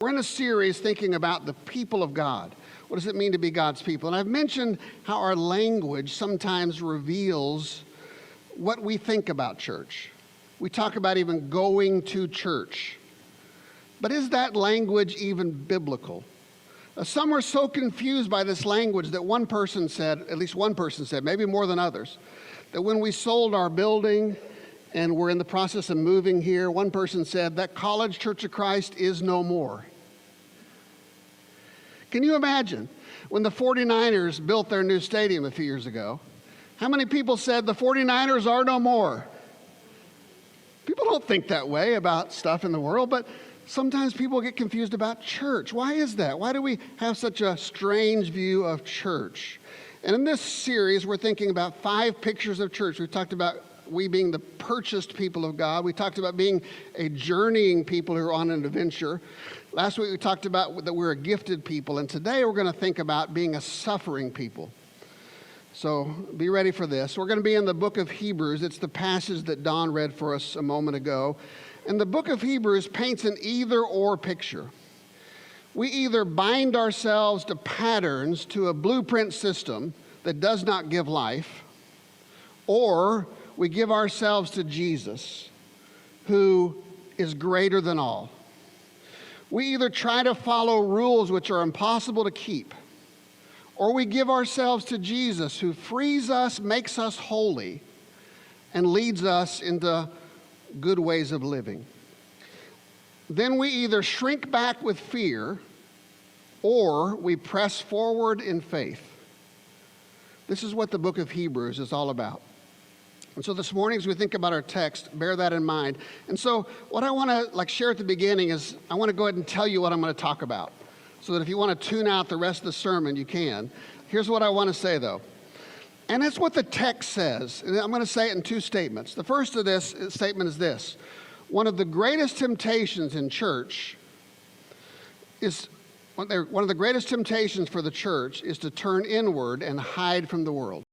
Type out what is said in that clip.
We're in a series thinking about the people of God. What does it mean to be God's people? And I've mentioned how our language sometimes reveals what we think about church. We talk about even going to church. But is that language even biblical? Some were so confused by this language that one person said, at least one person said, maybe more than others, that when we sold our building and we're in the process of moving here, one person said that College Church of Christ is no more. Can you imagine when the 49ers built their new stadium a few years ago? How many people said the 49ers are no more? People don't think that way about stuff in the world, but sometimes people get confused about church. Why is that? Why do we have such a strange view of church? And in this series, we're thinking about 5 pictures of church. We've talked about we being the purchased people of God. We talked about being a journeying people who are on an adventure. Last week we talked about that we're a gifted people, and today we're going to think about being a suffering people. So be ready for this. We're going to be in the book of Hebrews. It's the passage that Don read for us a moment ago. And the book of Hebrews paints an either-or picture. We either bind ourselves to patterns, to a blueprint system that does not give life, or we give ourselves to Jesus, who is greater than all. We either try to follow rules which are impossible to keep, or we give ourselves to Jesus, who frees us, makes us holy, and leads us into good ways of living. Then we either shrink back with fear, or we press forward in faith. This is what the book of Hebrews is all about. And so this morning, as we think about our text, bear that in mind. And so what I want to share at the beginning is I want to go ahead and tell you what I'm going to talk about, so that if you want to tune out the rest of the sermon, you can. Here's what I want to say, though. And it's what the text says. And I'm going to say it in 2 statements. The first of this statement is this. One of the greatest temptations in church is, one of the greatest temptations for the church is to turn inward and hide from the world.